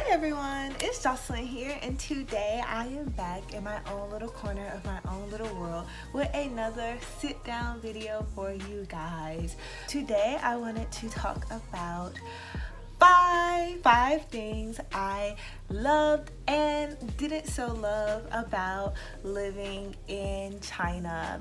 Everyone, it's Jocelyn here, and today I am back in my own little corner of my own little world with another sit down video for you guys. Today I wanted to talk about five things I loved and didn't so love about living in China,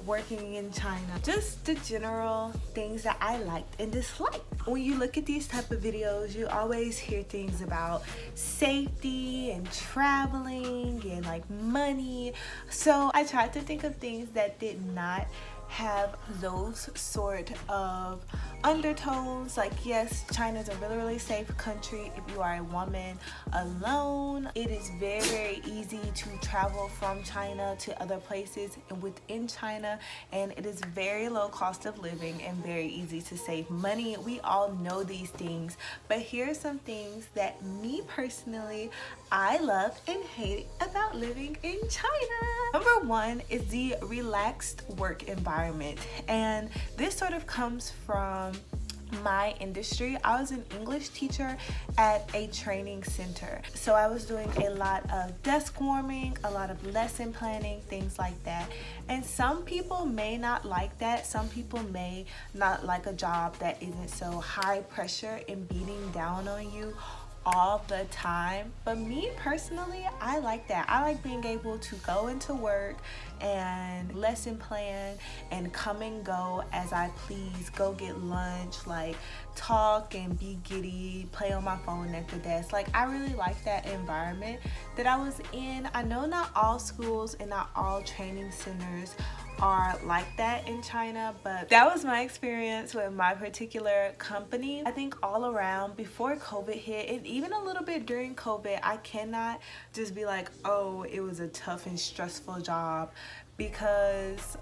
working in China, just the general things that I liked and disliked. When you look at these type of videos, you always hear things about safety and traveling and like money. So I tried to think of things that did not have those sort of undertones. Like, yes, China's a really safe country if you are a woman alone. It is very easy to travel from China to other places and within China, and it is very low cost of living and very easy to save money. We all know these things, but here are some things that me personally I love and hate about living in China. Number one is the relaxed work environment, and this sort of comes from my industry. I was an English teacher at a training center, so I was doing a lot of desk warming, a lot of lesson planning, things like that. And some people may not like that. Some people may not like a job that isn't so high pressure and beating down on you all the time. But me personally, I like that. I like being able to go into work and lesson plan and come and go as I please, go get lunch, like talk and be giddy, play on my phone at the desk. Like, I really like that environment that I was in. I know not all schools and not all training centers are like that in China, but that was my experience with my particular company. I think all around before COVID hit, and even a little bit during COVID, I cannot just be like, oh, it was a tough and stressful job, because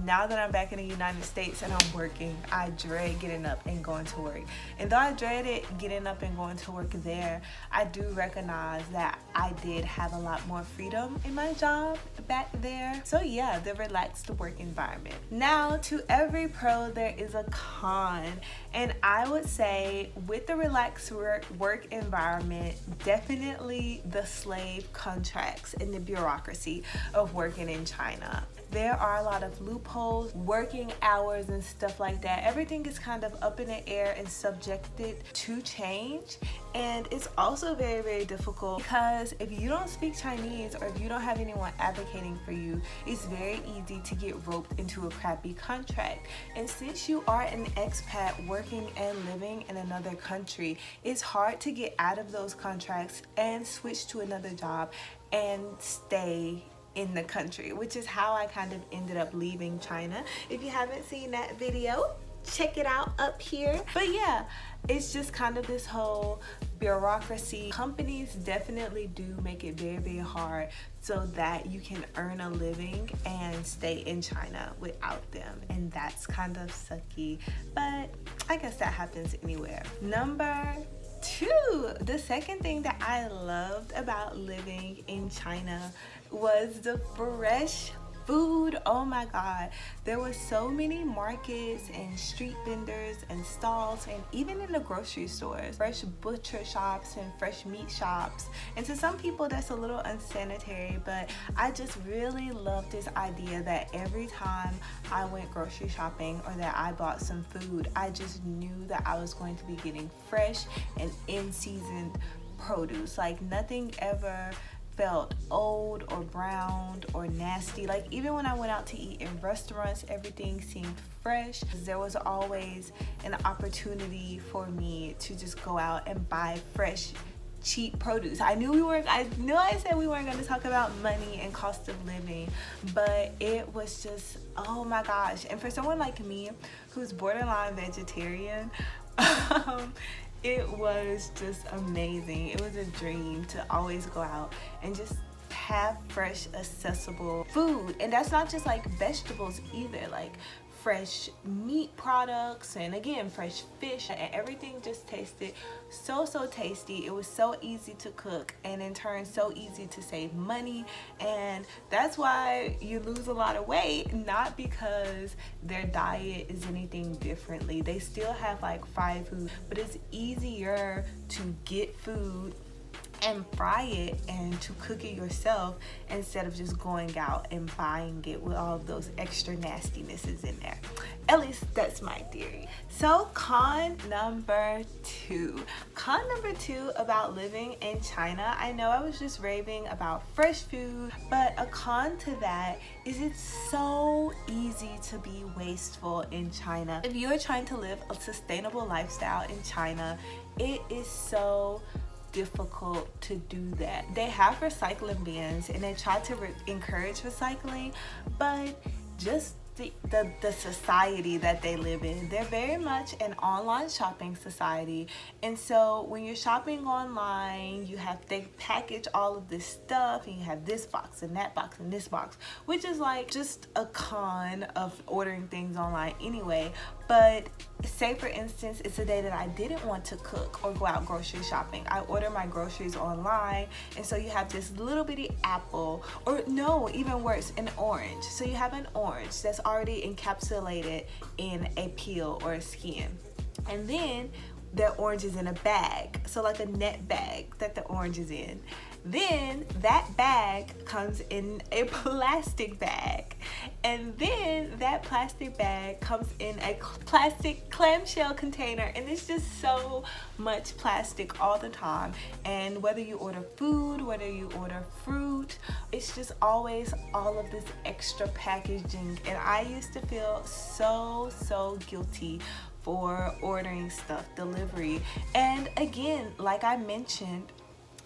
now that I'm back in the United States and I'm working, I dread getting up and going to work. And though I dreaded getting up and going to work there, I do recognize that I did have a lot more freedom in my job back there. So yeah, the relaxed work environment. Now, to every pro, there is a con. And I would say with the relaxed work environment, definitely the slave contracts and the bureaucracy of working in China. There are a lot of loopholes, working hours and stuff like that. Everything is kind of up in the air and subjected to change. And it's also very difficult, because if you don't speak Chinese or if you don't have anyone advocating for you, it's very easy to get roped into a crappy contract. And since you are an expat working and living in another country, it's hard to get out of those contracts and switch to another job and stay in the country, which is how I kind of ended up leaving China. If you haven't seen that video, check it out up here. But yeah, it's just kind of this whole bureaucracy. Companies definitely do make it very hard so that you can earn a living and stay in China without them, and that's kind of sucky, but I guess that happens anywhere. Number two, the second thing that I loved about living in China was the fresh food. Oh my god, there were so many markets and street vendors and stalls, and even in the grocery stores, fresh butcher shops and fresh meat shops. And to some people that's a little unsanitary, but I just really love this idea that every time I went grocery shopping or that I bought some food, I just knew that I was going to be getting fresh and in-season produce. Like, nothing ever felt old or browned or nasty. Like, even when I went out to eat in restaurants, everything seemed fresh. There was always an opportunity for me to just go out and buy fresh, cheap produce. I knew I said we weren't going to talk about money and cost of living, but it was just, oh my gosh. And for someone like me who's borderline vegetarian, it was just amazing. It was a dream to always go out and just have fresh, accessible food. And that's not just like vegetables either, like fresh meat products, and again fresh fish, and everything just tasted so tasty. It was so easy to cook, and in turn so easy to save money. And that's why you lose a lot of weight, not because their diet is anything differently. They still have like fried food, but it's easier to get food and fry it and to cook it yourself instead of just going out and buying it with all of those extra nastinesses in there. At least that's my theory. So con number two about living in China. I know I was just raving about fresh food, but a con to that is it's so easy to be wasteful in China. If you're trying to live a sustainable lifestyle in China, it is so difficult to do that. They have recycling bins and they try to encourage recycling, but just the society that they live in, they're very much an online shopping society. And so when you're shopping online, they package all of this stuff, and you have this box and that box and this box, which is like just a con of ordering things online anyway. But say for instance, it's a day that I didn't want to cook or go out grocery shopping. I order my groceries online, and so you have this little bitty apple, or no, even worse, an orange. So you have an orange that's already encapsulated in a peel or a skin, and then the orange is in a bag, so like a net bag that the orange is in. Then that bag comes in a plastic bag, and then that plastic bag comes in a plastic clamshell container, and it's just so much plastic all the time. And whether you order food, whether you order fruit, it's just always all of this extra packaging. And I used to feel so guilty for ordering stuff delivery. And again, like I mentioned,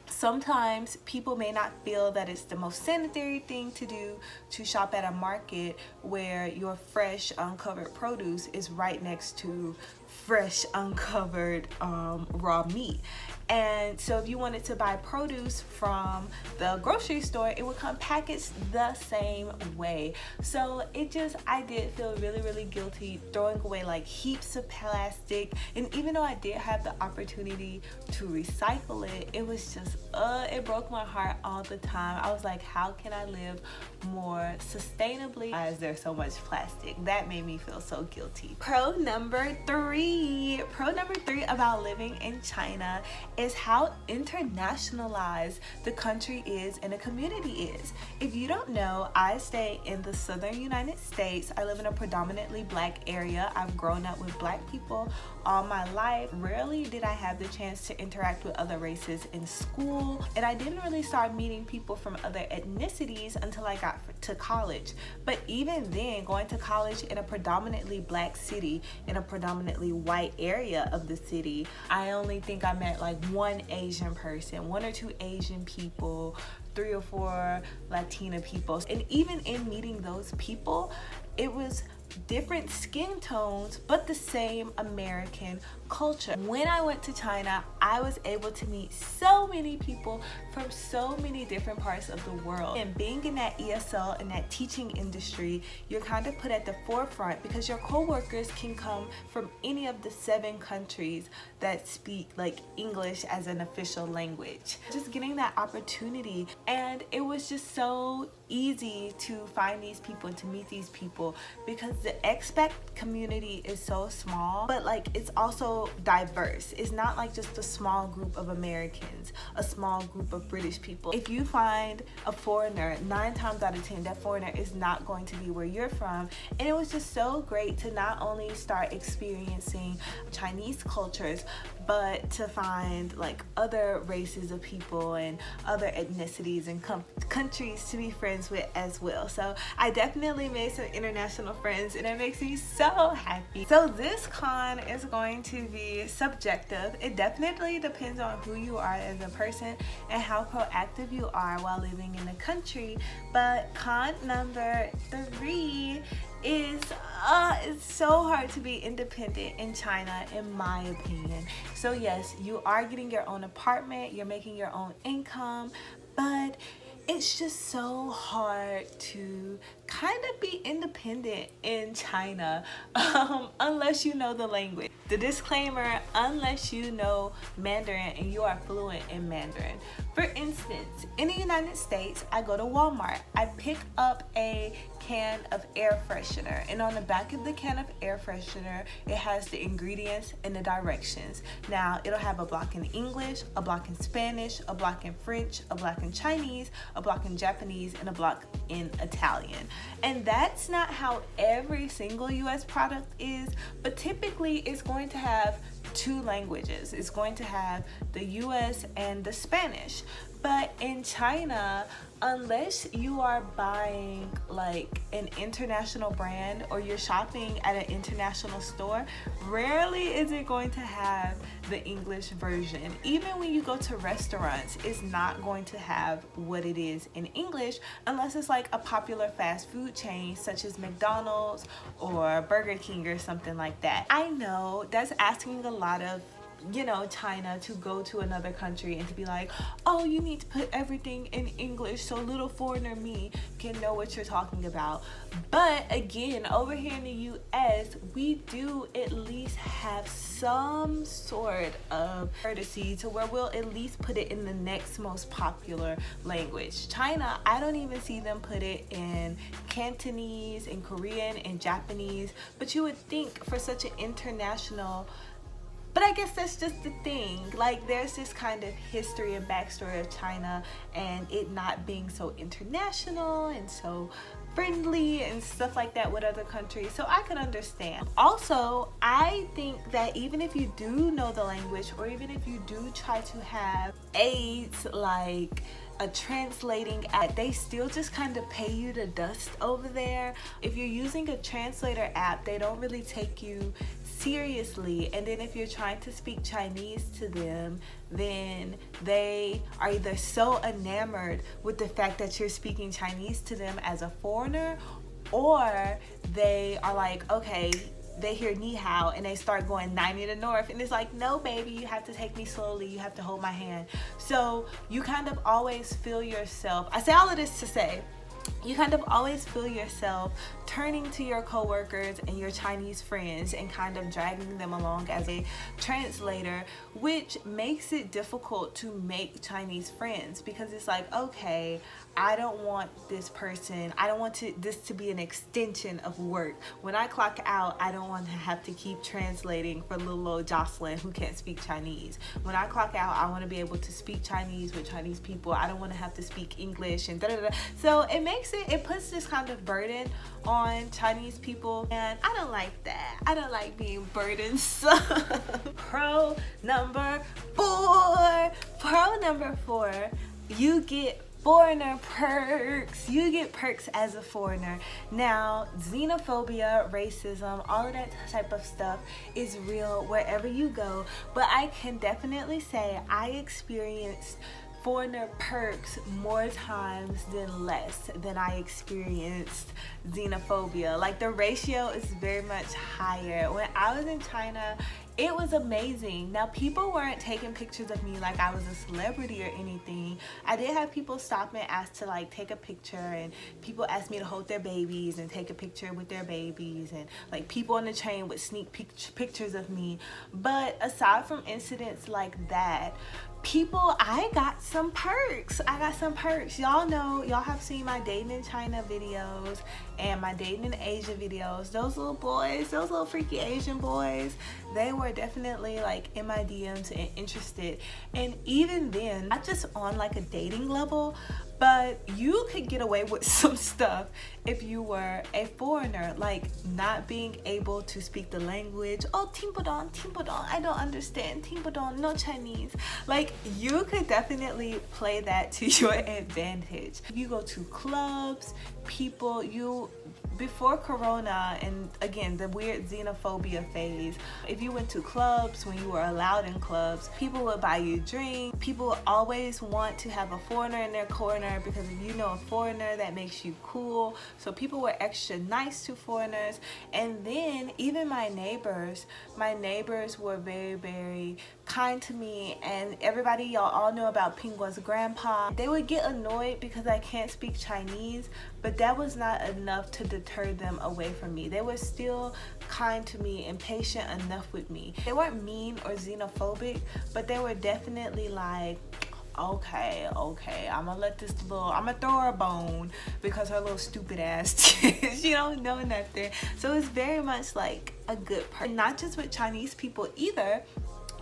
sometimes people may not feel that it's the most sanitary thing to do to shop at a market where your fresh uncovered produce is right next to fresh uncovered raw meat. And so if you wanted to buy produce from the grocery store, it would come packaged the same way. So I did feel really guilty throwing away like heaps of plastic. And even though I did have the opportunity to recycle it, it was just it broke my heart all the time. I was like, how can I live more sustainably as there's so much plastic? That made me feel so guilty. Pro number three about living in China is how internationalized the country is and the community is. If you don't know, I stay in the southern United States. I live in a predominantly black area. I've grown up with black people all my life. Rarely did I have the chance to interact with other races in school, and I didn't really start meeting people from other ethnicities until I got to college. But even then, going to college in a predominantly black city, in a predominantly white area of the city, I only think I met like one Asian person, one or two Asian people, 3 or 4 Latina people. And even in meeting those people, it was different skin tones, but the same American culture. When I went to China, I was able to meet so many people from so many different parts of the world. And being in that ESL and that teaching industry, you're kind of put at the forefront because your co-workers can come from any of the 7 countries that speak like English as an official language. Just getting that opportunity, and it was just so easy to find these people and to meet these people because the expat community is so small, but like it's also diverse. It's not like just a small group of Americans, a small group of British people. If you find a foreigner, 9 times out of 10 that foreigner is not going to be where you're from. And it was just so great to not only start experiencing Chinese cultures, but to find like other races of people and other ethnicities and countries to be friends with as well. So I definitely made some international friends, and it makes me so happy. So this con is going to be subjective. It definitely depends on who you are as a person and how proactive you are while living in the country. But con number 3 is it's so hard to be independent in China, in my opinion. So yes, you are getting your own apartment, you're making your own income, but it it's just so hard to kind of be independent in China unless you know the language. The disclaimer, unless you know Mandarin and you are fluent in Mandarin. For instance, in the United States, I go to Walmart. I pick up a can of air freshener, and on the back of the can of air freshener, it has the ingredients and the directions. Now, it'll have a block in English, a block in Spanish, a block in French, a block in Chinese, a block in Japanese, and a block in Italian. And that's not how every single US product is, but typically it's going to have two languages. It's going to have the US and the Spanish. But in China, unless you are buying like an international brand or you're shopping at an international store, rarely is it going to have the English version. Even when you go to restaurants, it's not going to have what it is in English unless it's like a popular fast food chain such as McDonald's or Burger King or something like that. I know that's asking a lot of China to go to another country and to be like, oh, you need to put everything in English so little foreigner me can know what you're talking about. But again, over here in the US, we do at least have some sort of courtesy to where we'll at least put it in the next most popular language. China, I don't even see them put it in Cantonese, in Korean, and Japanese, but you would think for such an international. But I guess that's just the thing. Like, there's this kind of history and backstory of China and it not being so international and so friendly and stuff like that with other countries. So I could understand. Also, I think that even if you do know the language, or even if you do try to have aids like a translating app, they still just kind of pay you to dust over there. If you're using a translator app, they don't really take you seriously. And then if you're trying to speak Chinese to them, then they are either so enamored with the fact that you're speaking Chinese to them as a foreigner, or they are like, okay, they hear ni hao and they start going 90 to north, and it's like, no baby, you have to take me slowly, you have to hold my hand. So you kind of always feel yourself, I say all of this to say, you kind of always feel yourself turning to your coworkers and your Chinese friends and kind of dragging them along as a translator, which makes it difficult to make Chinese friends, because it's like, okay, I don't want this person, I don't want this to be an extension of work. When I clock out, I don't want to have to keep translating for little old Jocelyn who can't speak Chinese. When I clock out, I want to be able to speak Chinese with Chinese people. I don't want to have to speak English and da-da-da. So it puts this kind of burden on Chinese people, and I don't like that. I don't like being burdensome. Pro number four, you get foreigner perks. You get perks as a foreigner. Now, xenophobia, racism, all of that type of stuff is real wherever you go, but I can definitely say I experienced foreigner perks more times than less than I experienced xenophobia. Like, the ratio is very much higher. When I was in China, it was amazing. Now, people weren't taking pictures of me like I was a celebrity or anything. I did have people stop and ask to like take a picture, and people asked me to hold their babies and take a picture with their babies, and like people on the train would sneak pictures of me. But aside from incidents like that, I got some perks. Y'all know, y'all have seen my dating in China videos and my dating in Asia videos. Those little boys, those little freaky Asian boys, they were definitely like in my DMs and interested. And even then, not just on like a dating level, but you could get away with some stuff if you were a foreigner, like not being able to speak the language. Oh, Timpodon, I don't understand. Timpodon, no Chinese. Like, you could definitely play that to your advantage. If you go to clubs, before Corona, and again, the weird xenophobia phase, if you went to clubs, when you were allowed in clubs, people would buy you drinks. People always want to have a foreigner in their corner foreigner, because if you know a foreigner, that makes you cool. So people were extra nice to foreigners. And then even my neighbors were very, very kind to me. And everybody, y'all all know about Pinggua's grandpa. They would get annoyed because I can't speak Chinese, but that was not enough to deter them away from me. They were still kind to me and patient enough with me. They weren't mean or xenophobic, but they were definitely like, okay, I'm gonna throw her a bone because her little stupid ass, she don't know nothing. So it's very much like a good person. Not just with Chinese people either,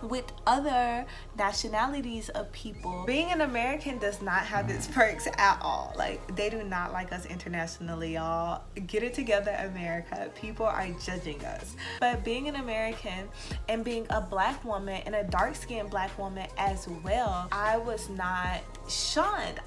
with other nationalities of people. Being an American does not have its perks at all. Like, they do not like us internationally, y'all. Get it together, America. People are judging us. But being an American and being a black woman and a dark-skinned black woman as well, I was not shunned.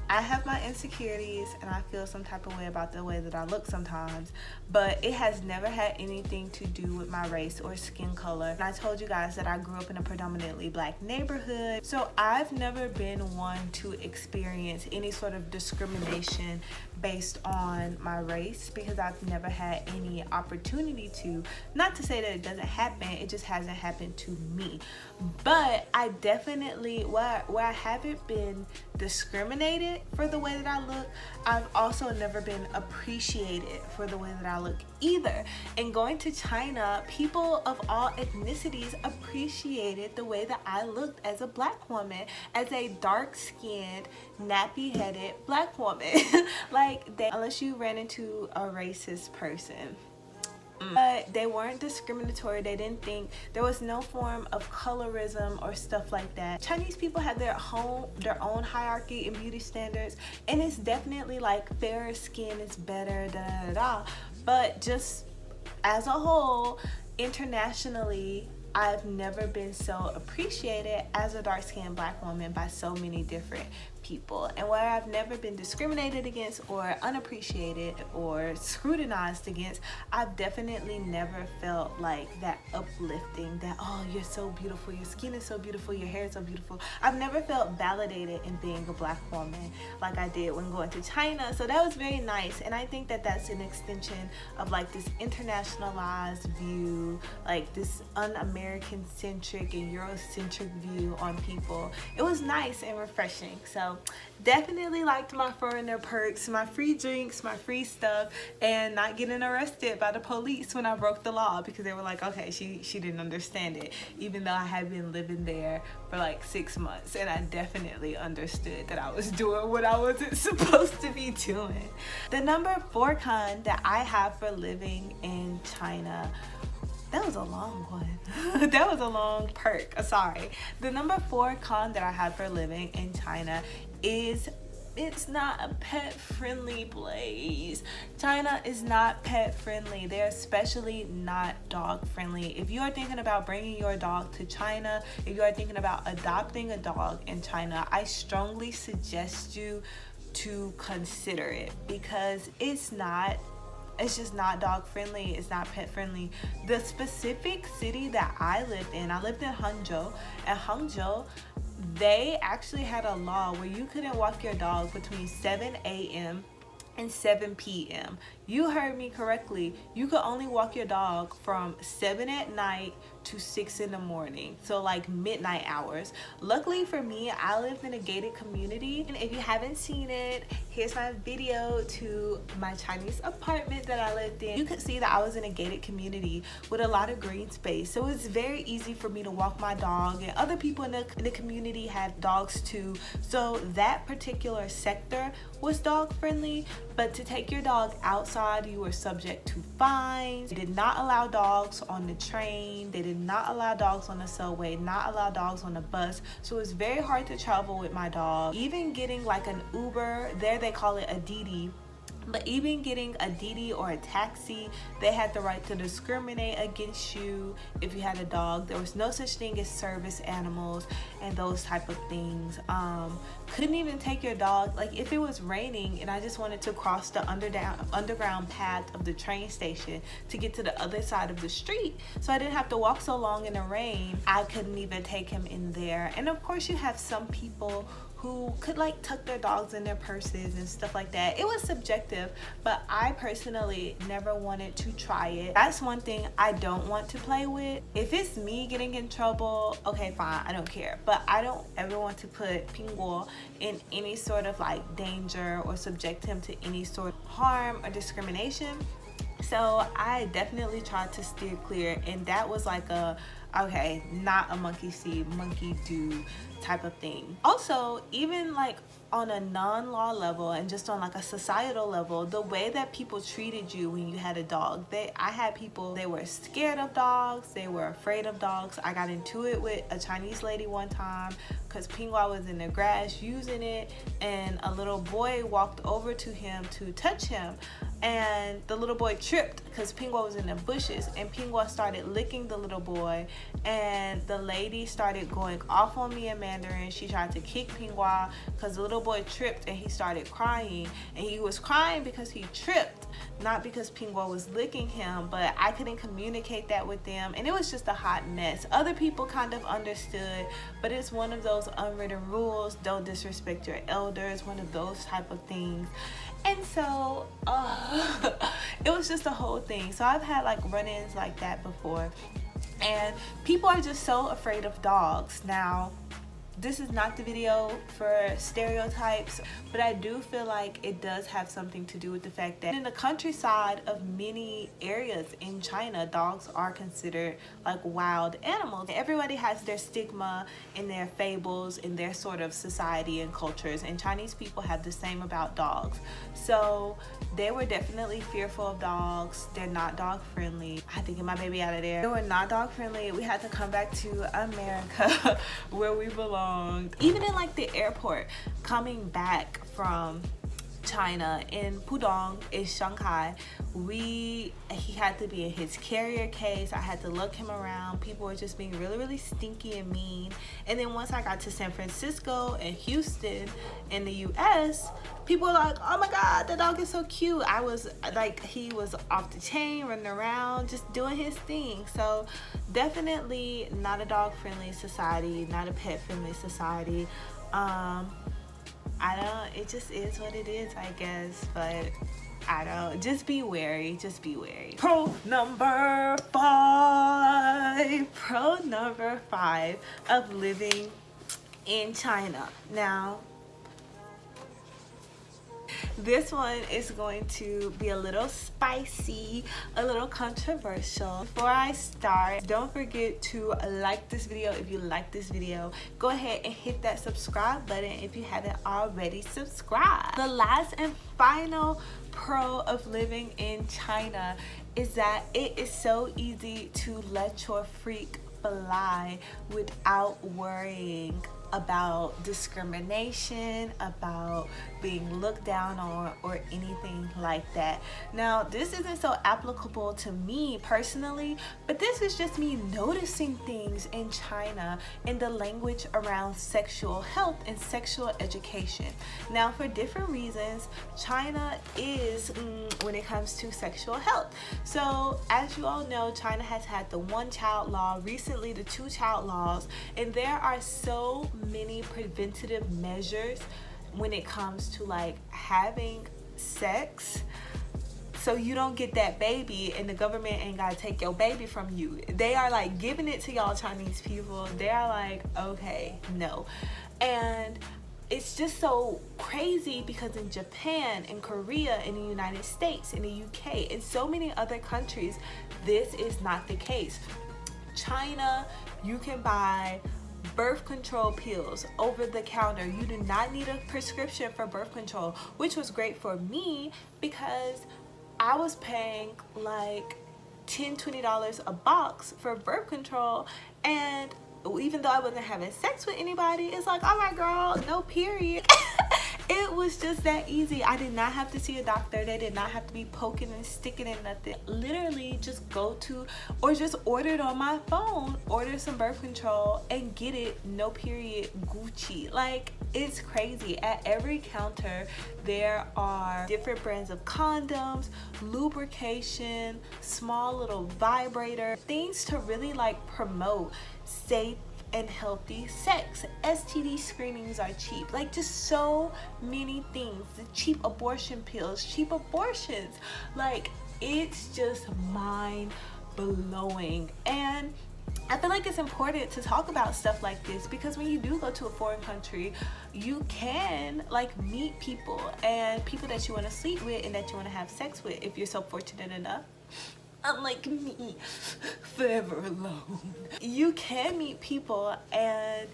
I have my insecurities and I feel some type of way about the way that I look sometimes, but it has never had anything to do with my race or skin color. And I told you guys that I grew up in a predominantly black neighborhood, so I've never been one to experience any sort of discrimination based on my race, because I've never had any opportunity to. Not to say that it doesn't happen, it just hasn't happened to me. But I definitely, where I haven't been discriminated for the way that I look, I've also never been appreciated for the way that I look either. And going to China, people of all ethnicities appreciated the way that I looked as a black woman, as a dark-skinned, nappy-headed black woman. Unless you ran into a racist person. But they weren't discriminatory. They didn't think there was no form of colorism or stuff like that. Chinese people have their own hierarchy and beauty standards, and it's definitely like fairer skin is better, but just as a whole, internationally, I've never been so appreciated as a dark-skinned black woman by so many different people. And where I've never been discriminated against or unappreciated or scrutinized against, I've definitely never felt like that uplifting, that, oh, you're so beautiful, your skin is so beautiful, your hair is so beautiful. I've never felt validated in being a black woman like I did when going to China. So that was very nice. And I think that that's an extension of like this internationalized view, like this un-American centric and Eurocentric view on people. It was nice and refreshing. So definitely liked my foreigner perks, my free drinks, my free stuff, and not getting arrested by the police when I broke the law, because they were like, okay, she didn't understand it, even though I had been living there for like 6 months, and I definitely understood that I was doing what I wasn't supposed to be doing. The number 4 con that I have for living in China, that was a long one. That was a long perk. Sorry. The number 4 con that I have for living in China is it's not a pet-friendly place. China is not pet-friendly. They're especially not dog-friendly. If you are thinking about bringing your dog to China, if you are thinking about adopting a dog in China, I strongly suggest you to consider it, because it's just not dog friendly. It's not pet friendly. The specific city that I lived in Hangzhou. At Hangzhou, they actually had a law where you couldn't walk your dog between 7 a.m. and 7 p.m. You heard me correctly. You could only walk your dog from 7 at night to 6 in the morning, so like midnight hours. Luckily for me, I lived in a gated community, and if you haven't seen it, here's my video to my Chinese apartment that I lived in. You could see that I was in a gated community with a lot of green space, so it's very easy for me to walk my dog, and other people in the community had dogs too, so that particular sector was dog friendly. But to take your dog outside, you were subject to fines. They did not allow dogs on the train. They did not allow dogs on the subway, not allow dogs on the bus. So it's very hard to travel with my dog. Even getting like an Uber, there they call it a Didi, But even getting a Didi or a taxi, they had the right to discriminate against you if you had a dog. There was no such thing as service animals and those type of things. Couldn't even take your dog, like if it was raining and I just wanted to cross the underground path of the train station to get to the other side of the street, so I didn't have to walk so long in the rain, I couldn't even take him in there. And of course you have some people who could like tuck their dogs in their purses and stuff like that. It was subjective, but I personally never wanted to try it. That's one thing I don't want to play with. If it's me getting in trouble, okay, fine, I don't care. But I don't ever want to put Pinguo in any sort of like danger or subject him to any sort of harm or discrimination. So I definitely tried to steer clear, and that was like a, okay, not a monkey see, monkey do type of thing. Also, even like on a non-law level and just on like a societal level, the way that people treated you when you had a dog, I had people, they were scared of dogs, they were afraid of dogs. I got into it with a Chinese lady one time because Pingua was in the grass using it, and a little boy walked over to him to touch him, and the little boy tripped because Pingua was in the bushes, and Pingua started licking the little boy, and the lady started going off on me in Mandarin. She tried to kick Pingua because the little boy tripped and he started crying, and he was crying because he tripped, not because Pingua was licking him. But I couldn't communicate that with them, and it was just a hot mess. Other people kind of understood, but it's one of those unwritten rules, don't disrespect your elders, one of those type of things. And so it was just a whole thing. So I've had like run-ins like that before, and people are just so afraid of dogs. Now, this is not the video for stereotypes, but I do feel like it does have something to do with the fact that in the countryside of many areas in China, dogs are considered like wild animals. Everybody has their stigma and their fables in their sort of society and cultures, and Chinese people have the same about dogs. So they were definitely fearful of dogs. They're not dog friendly. I had to get my baby out of there. They were not dog friendly. We had to come back to America where we belong. Even in like the airport, coming back from China in Pudong in Shanghai, he had to be in his carrier case. I had to lug him around. People were just being really stinky and mean. And then once I got to San Francisco and Houston in the US, people were like, oh my god, the dog is so cute. I was like, he was off the chain, running around, just doing his thing. So definitely not a dog friendly society, not a pet friendly society. It just is what it is, I guess, but just be wary, just be wary. Pro number 5 of living in China. Now, this one is going to be a little spicy, a little controversial. Before I start, don't forget to like this video. If you like this video, go ahead and hit that subscribe button if you haven't already subscribed. The last and final pro of living in China is that it is so easy to let your freak fly without worrying about discrimination, about being looked down on, or anything like that. Now, this isn't so applicable to me personally, but this is just me noticing things in China in the language around sexual health and sexual education. Now, for different reasons, China is when it comes to sexual health. So, as you all know, China has had the one-child law, recently the two-child laws, and there are so many preventative measures when it comes to like having sex, so you don't get that baby and the government ain't gotta take your baby from you. They are like giving it to y'all Chinese people. They are like, okay, no. And it's just so crazy because in Japan, in Korea, in the United States, in the UK, and so many other countries, this is not the case. China, you can buy birth control pills over the counter. You do not need a prescription for birth control, which was great for me because I was paying like $10-20 a box for birth control, and even though I wasn't having sex with anybody, it's like, all right girl, no period. It It was just that easy. I did not have to see a doctor. They did not have to be poking and sticking in nothing. Literally just go to, or just order it on my phone, order some birth control and get it, no period, Gucci. Like, it's crazy. At every counter there are different brands of condoms, lubrication, small little vibrator, things to really like promote safe and healthy sex. STD screenings are cheap. Like, just so many things. The cheap abortion pills, cheap abortions. Like, it's just mind blowing. And I feel like it's important to talk about stuff like this, because when you do go to a foreign country, you can like meet people, and people that you want to sleep with and that you want to have sex with, if you're so fortunate enough. Unlike me, forever alone. You can meet people, and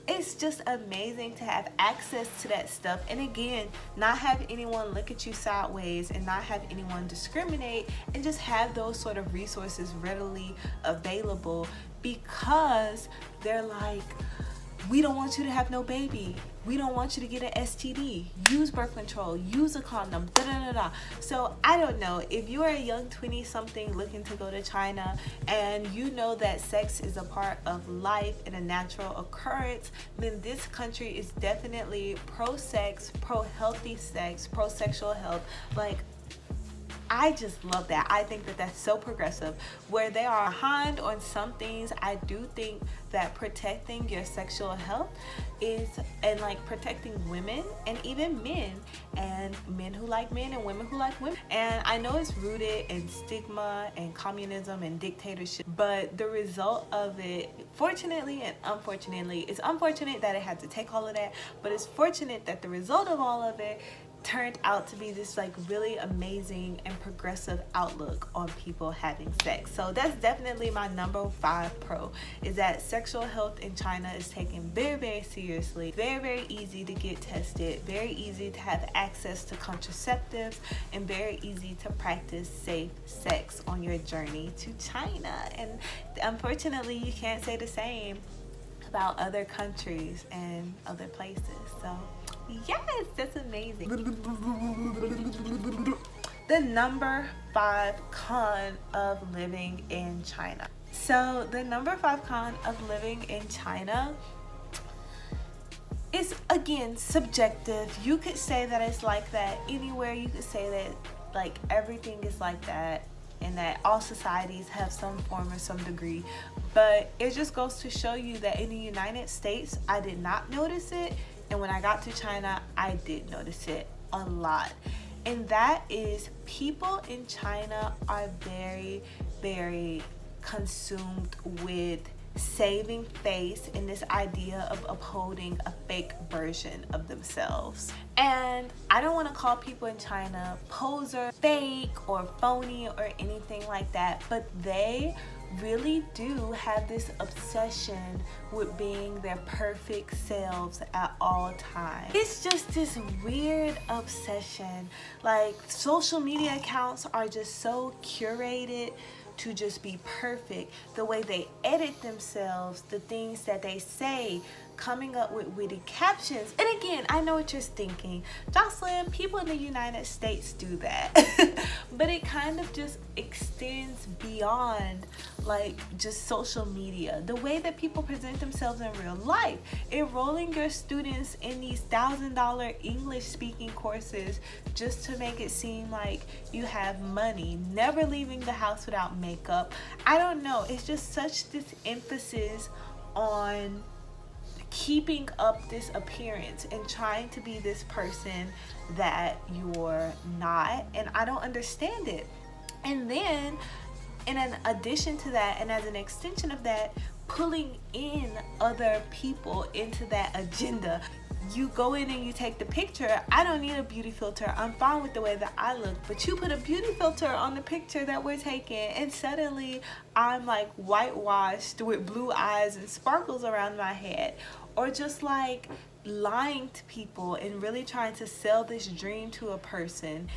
it's just amazing to have access to that stuff. And again, not have anyone look at you sideways and not have anyone discriminate, and just have those sort of resources readily available, because they're like, we don't want you to have no baby. We don't want you to get an STD. Use birth control. Use a condom. Da da da da. So I don't know. If you are a young 20-something looking to go to China, and you know that sex is a part of life and a natural occurrence, then this country is definitely pro-sex, pro-healthy sex, pro-sexual health. Like, I just love that. I think that that's so progressive. Where they are behind on some things, I do think that protecting your sexual health is, and like protecting women and even men, and men who like men and women who like women. And I know it's rooted in stigma and communism and dictatorship, but the result of it, fortunately and unfortunately, it's unfortunate that it had to take all of that, but it's fortunate that the result of all of it turned out to be this like really amazing and progressive outlook on people having sex. So that's definitely my number 5 pro, is that sexual health in China is taken very, very seriously. Very, very easy to get tested, very easy to have access to contraceptives, and very easy to practice safe sex on your journey to China. And unfortunately, you can't say the same about other countries and other places. So yes, that's amazing. The number 5 con of living in China. So the number 5 con of living in China is, again, subjective. You could say that it's like that anywhere. You could say that like everything is like that, and that all societies have some form or some degree. But it just goes to show you that in the United States, I did not notice it. And when I got to China, I did notice it a lot. And that is, people in China are very, very consumed with saving face and this idea of upholding a fake version of themselves. And I don't want to call people in China poser, fake, or phony or anything like that, but they really do have this obsession with being their perfect selves at all times. It's just this weird obsession. Like, social media accounts are just so curated to just be perfect. The way they edit themselves, the things that they say, coming up with witty captions. And again, I know what you're thinking, Jocelyn, people in the United States do that. But it kind of just extends beyond like just social media. The way that people present themselves in real life, enrolling your students in these $1,000 English speaking courses just to make it seem like you have money, never leaving the house without makeup. I don't know, it's just such this emphasis on keeping up this appearance and trying to be this person that you're not, and I don't understand it. And then in an addition to that, and as an extension of that, pulling in other people into that agenda. You go in and you take the picture. I don't need a beauty filter. I'm fine with the way that I look. But you put a beauty filter on the picture that we're taking, and suddenly I'm like whitewashed with blue eyes and sparkles around my head. Or just like lying to people and really trying to sell this dream to a person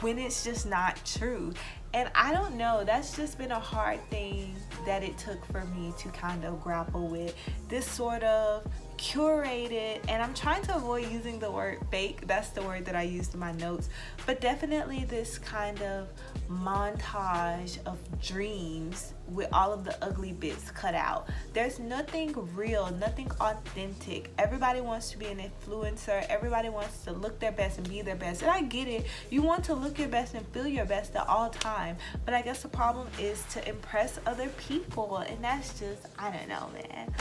when it's just not true. And I don't know, that's just been a hard thing that it took for me to kind of grapple with. This sort of curated, and I'm trying to avoid using the word fake, that's the word that I used in my notes, but definitely this kind of montage of dreams with all of the ugly bits cut out. There's nothing real, nothing authentic. Everybody wants to be an influencer, everybody wants to look their best and be their best, and I get it. You want to look your best and feel your best at all time, but I guess the problem is to impress other people, and that's just, I don't know, man.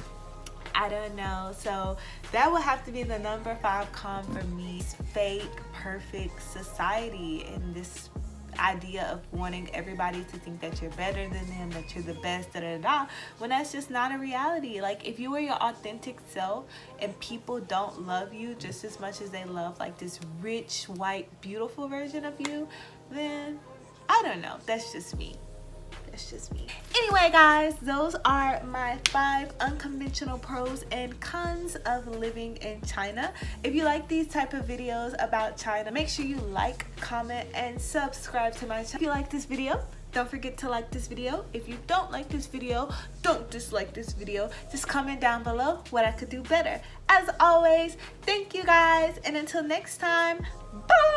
I don't know. So that would have to be the number 5 con for me. Fake perfect society, and this idea of wanting everybody to think that you're better than them, that you're the best, when that's just not a reality. Like, if you were your authentic self and people don't love you just as much as they love like this rich, white, beautiful version of you, then I don't know. That's just me. It's just me. Anyway, guys, those are my 5 unconventional pros and cons of living in China. If you like these type of videos about China, make sure you like, comment, and subscribe to my channel. If you like this video, don't forget to like this video. If you don't like this video, don't dislike this video. Just comment down below what I could do better. As always, thank you guys, and until next time, bye!